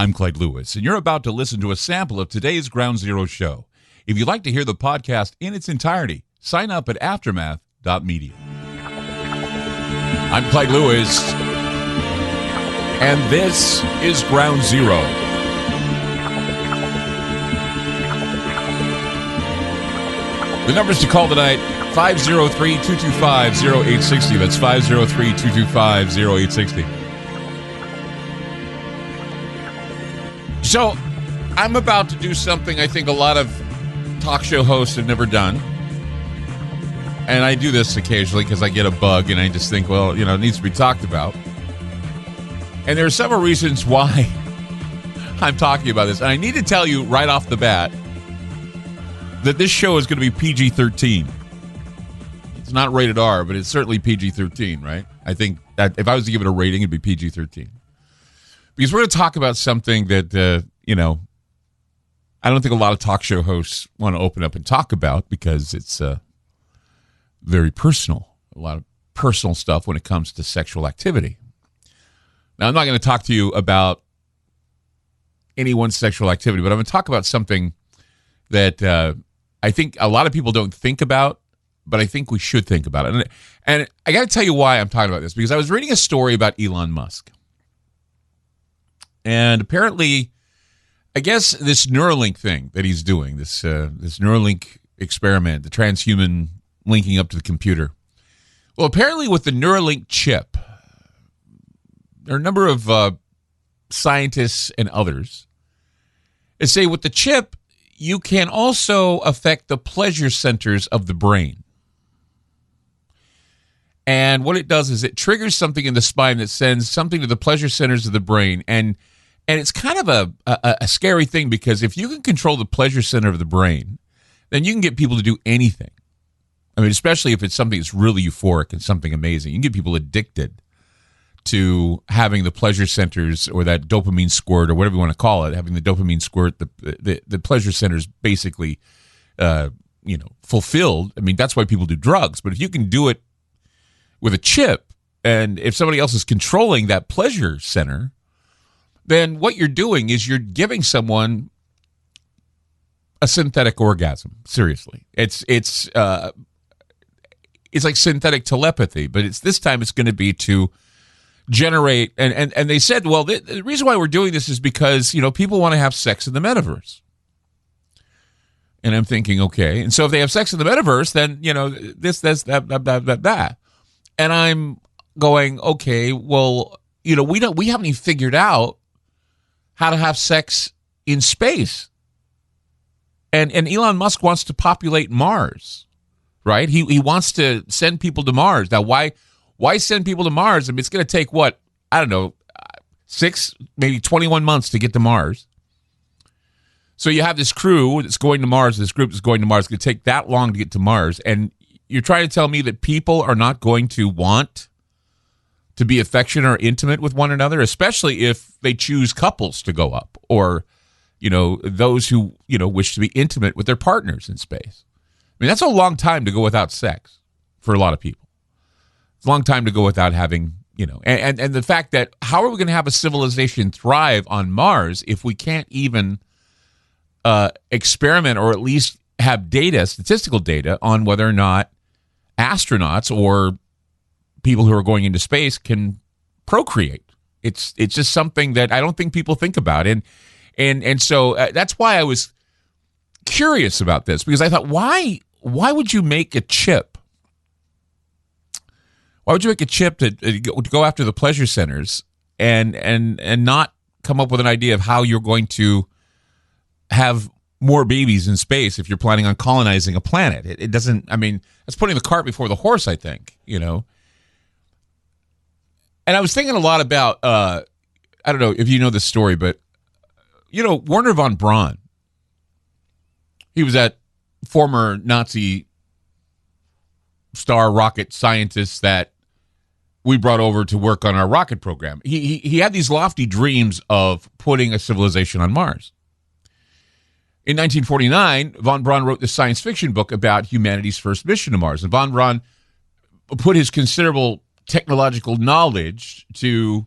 I'm Clyde Lewis, and you're about to listen to a sample of today's Ground Zero show. If you'd like to hear the podcast in its entirety, sign up at aftermath.media. I'm Clyde Lewis, and this is Ground Zero. The numbers to call tonight, 503-225-0860. That's 503-225-0860. So, I'm about to do something I think a lot of talk show hosts have never done. And I do this occasionally because I get a bug and I just think, well, it needs to be talked about. And there are several reasons why I'm talking about this. And I need to tell you right off the bat that this show is going to be PG-13. It's not rated R, but it's certainly PG-13, right? I think that if I was to give it a rating, it'd be PG-13. Because we're going to talk about something that, I don't think a lot of talk show hosts want to open up and talk about because it's very personal. A lot of personal stuff when it comes to sexual activity. Now, I'm not going to talk to you about anyone's sexual activity, but I'm going to talk about something that I think a lot of people don't think about, but I think we should think about it. And I got to tell you why I'm talking about this, because I was reading a story about Elon Musk. And apparently, I guess this Neuralink thing that he's doing, this Neuralink experiment, the transhuman linking up to the computer. Well, apparently with the Neuralink chip, there are a number of scientists and others that say with the chip, you can also affect the pleasure centers of the brain. And what it does is it triggers something in the spine that sends something to the pleasure centers of the brain. And it's kind of a scary thing, because if you can control the pleasure center of the brain, then you can get people to do anything. I mean, especially if it's something that's really euphoric and something amazing. You can get people addicted to having the pleasure centers, or that dopamine squirt, or whatever you want to call it, having the dopamine squirt, the pleasure centers basically, fulfilled. I mean, that's why people do drugs. But if you can do it with a chip, and if somebody else is controlling that pleasure center, then what you're doing is you're giving someone a synthetic orgasm. Seriously, it's like synthetic telepathy, but this time it's going to be to generate. And they said, well, the reason why we're doing this is because people want to have sex in the metaverse. And I'm thinking, okay, and so if they have sex in the metaverse, then this, that. And I'm going, okay, well, we haven't even figured out how to have sex in space. And Elon Musk wants to populate Mars, right? He wants to send people to Mars. Now, why send people to Mars? I mean, it's going to take, 6, maybe 21 months to get to Mars. So you have this crew that's going to Mars, this group that's going to Mars. It's going to take that long to get to Mars. And you're trying to tell me that people are not going to want to be affectionate or intimate with one another, especially if they choose couples to go up, or, those who, wish to be intimate with their partners in space. I mean, that's a long time to go without sex for a lot of people. It's a long time to go without having, and the fact that how are we going to have a civilization thrive on Mars if we can't even experiment, or at least have data, statistical data, on whether or not astronauts or people who are going into space can procreate. It's just something that I don't think people think about. And so that's why I was curious about this, because I thought, why would you make a chip? Why would you make a chip to go after the pleasure centers and not come up with an idea of how you're going to have more babies in space if you're planning on colonizing a planet? It doesn't, I mean, that's putting the cart before the horse, I think, And I was thinking a lot about, I don't know if you know this story, but, Wernher von Braun, he was that former Nazi star rocket scientist that we brought over to work on our rocket program. He had these lofty dreams of putting a civilization on Mars. In 1949, von Braun wrote this science fiction book about humanity's first mission to Mars. And von Braun put his considerable technological knowledge to,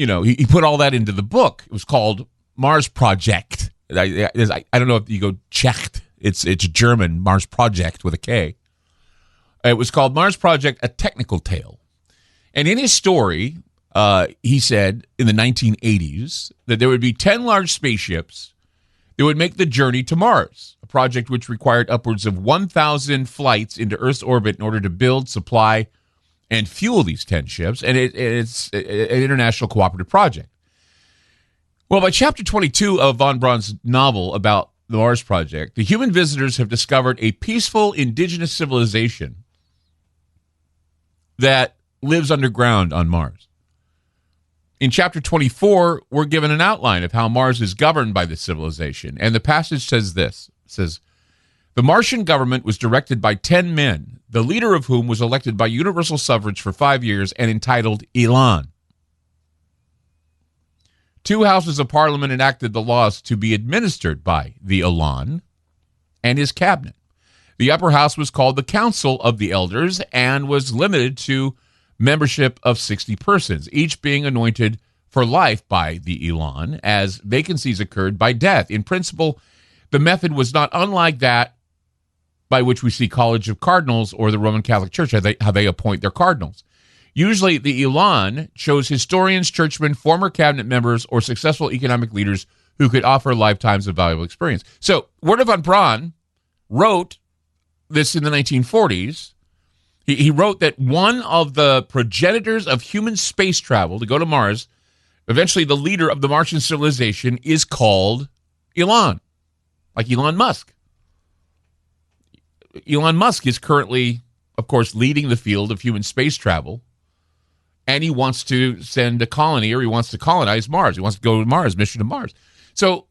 he put all that into the book. It was called Mars Project. I don't know if you go checked. It's German, Mars Project with a K. It was called Mars Project, A Technical Tale. And in his story, he said in the 1980s that there would be 10 large spaceships that would make the journey to Mars, a project which required upwards of 1,000 flights into Earth's orbit in order to build, supply, and fuel these 10 ships. And it's an international cooperative project. Well, by chapter 22 of von Braun's novel about the Mars Project, the human visitors have discovered a peaceful indigenous civilization that lives underground on Mars. In chapter 24, we're given an outline of how Mars is governed by this civilization. And the passage says this. It says, the Martian government was directed by 10 men, the leader of whom was elected by universal suffrage for 5 years and entitled Elon. 2 houses of parliament enacted the laws to be administered by the Elon and his cabinet. The upper house was called the Council of the Elders and was limited to membership of 60 persons, each being anointed for life by the Elon as vacancies occurred by death. In principle, the method was not unlike that by which we see College of Cardinals or the Roman Catholic Church, how they appoint their cardinals. Usually, the Elon chose historians, churchmen, former cabinet members, or successful economic leaders who could offer lifetimes of valuable experience. So, Wernher von Braun wrote this in the 1940s. He wrote that one of the progenitors of human space travel to go to Mars, eventually the leader of the Martian civilization, is called Elon, like Elon Musk. Elon Musk is currently, of course, leading the field of human space travel. And he wants to send a colony, or he wants to colonize Mars. He wants to go to Mars, mission to Mars. So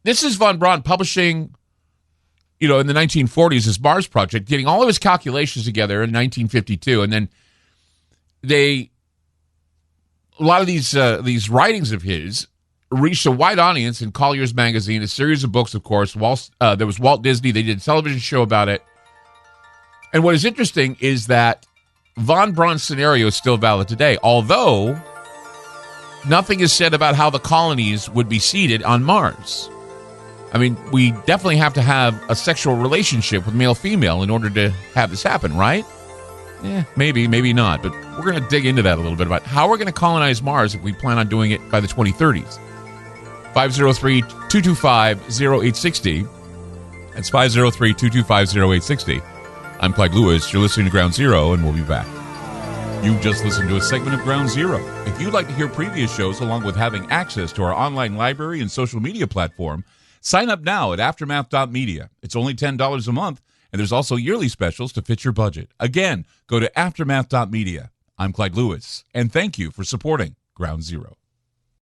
this is von Braun publishing, in the 1940s, his Mars Project, getting all of his calculations together in 1952. And then a lot of these writings of his reached a wide audience in Collier's magazine, a series of books, of course. There was Walt Disney. They did a television show about it. And what is interesting is that von Braun's scenario is still valid today, although nothing is said about how the colonies would be seated on Mars. I mean, we definitely have to have a sexual relationship with male-female in order to have this happen, right? Maybe, maybe not, but we're going to dig into that a little bit about how we're going to colonize Mars if we plan on doing it by the 2030s. 503-225-0860. That's 503-225-0860. I'm Clyde Lewis. You're listening to Ground Zero, and we'll be back. You've just listened to a segment of Ground Zero. If you'd like to hear previous shows along with having access to our online library and social media platform, sign up now at aftermath.media. It's only $10 a month, and there's also yearly specials to fit your budget. Again, go to aftermath.media. I'm Clyde Lewis, and thank you for supporting Ground Zero.